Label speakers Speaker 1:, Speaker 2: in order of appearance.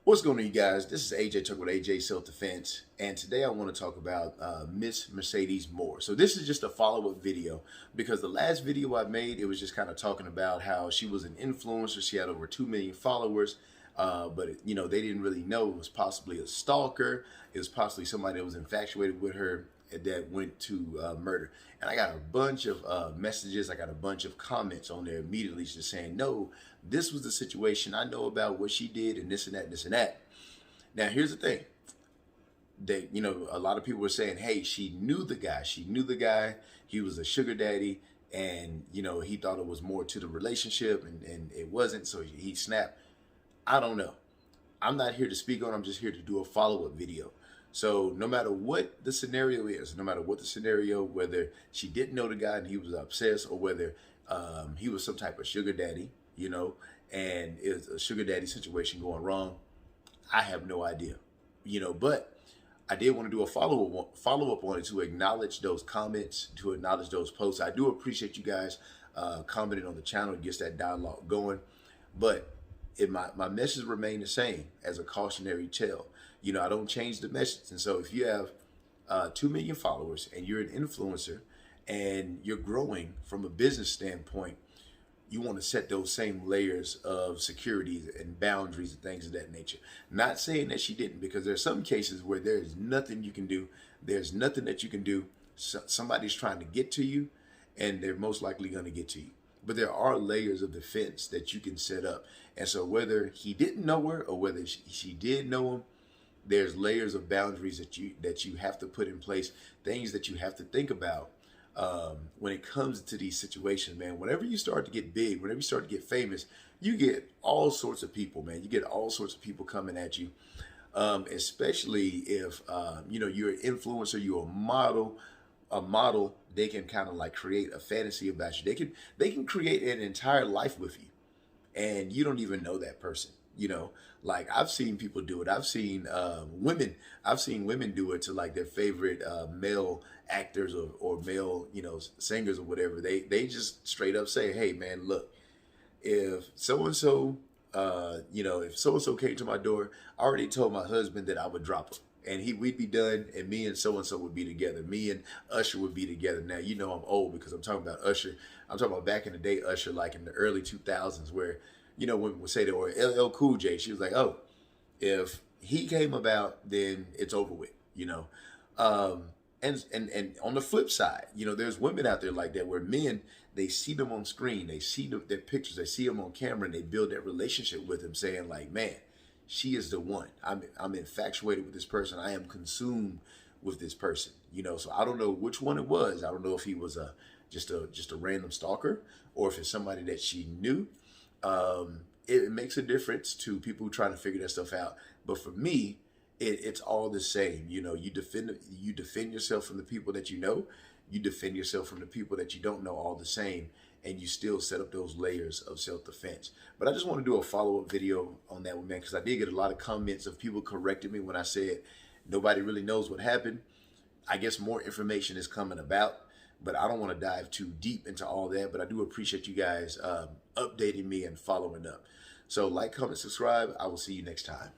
Speaker 1: What's going on, you guys? This is AJ talking with AJ Self Defense, and today I want to talk about Miss Mercedes Morr. So this is just a follow-up video because the last video I made, it was just kind of talking about how she was an influencer. She had over 2 million followers, but they didn't really know it was possibly a stalker. It was possibly somebody that was infatuated with her that went to murder. And I got a bunch of messages. I got a bunch of comments on there immediately just saying, no, this was the situation. I know about what she did and this and that and this and that. Now, here's the thing. That, a lot of people were saying, hey, she knew the guy. She knew the guy. He was a sugar daddy. And, he thought it was more to the relationship and it wasn't. So he snapped. I don't know. I'm not here to speak on. I'm just here to do a follow-up video. So no matter what the scenario is, no matter what the scenario, whether she didn't know the guy and he was obsessed, or whether he was some type of sugar daddy, and it's a sugar daddy situation going wrong, I have no idea, but I did want to do a follow-up on it to acknowledge those comments, to acknowledge those posts. I do appreciate you guys commenting on the channel. It gets that dialogue going, but my message remained the same as a cautionary tale. I don't change the message. And so if you have 2 million followers and you're an influencer and you're growing from a business standpoint, you want to set those same layers of security and boundaries and things of that nature. Not saying that she didn't, because there's some cases where there's nothing you can do. There's nothing that you can do. Somebody's trying to get to you, and they're most likely going to get to you. But there are layers of defense that you can set up. And so whether he didn't know her or whether she did know him, there's layers of boundaries that you have to put in place, things that you have to think about when it comes to these situations, man. Whenever you start to get big, whenever you start to get famous, you get all sorts of people, man. You get all sorts of people coming at you, especially if, you're an influencer, you're a model. They can kind of like create a fantasy about you. They can create an entire life with you, and you don't even know that person. Like I've seen people do it. I've seen women do it to like their favorite male actors or male, singers or whatever. They just straight up say, hey man, look, if so-and-so, if so-and-so came to my door, I already told my husband that I would drop him. And we'd be done, and me and so-and-so would be together. Me and Usher would be together. Now, I'm old because I'm talking about Usher. I'm talking about back in the day, Usher, like in the early 2000s, where, women would say that, or LL Cool J, she was like, oh, if he came about, then it's over with, And on the flip side, there's women out there like that where men, they see them on screen, they see their pictures, they see them on camera, and they build that relationship with them, saying like, man, she is the one. I'm infatuated with this person. I am consumed with this person. So I don't know which one it was. I don't know if he was just a random stalker or if it's somebody that she knew. It makes a difference to people trying to figure that stuff out. But for me, it's all the same. You defend yourself from the people that you know. You defend yourself from the people that you don't know, all the same. And you still set up those layers of self-defense. But I just want to do a follow-up video on that one, man, because I did get a lot of comments of people correcting me when I said nobody really knows what happened. I guess more information is coming about, but I don't want to dive too deep into all that. But I do appreciate you guys updating me and following up. So like, comment, subscribe. I will see you next time.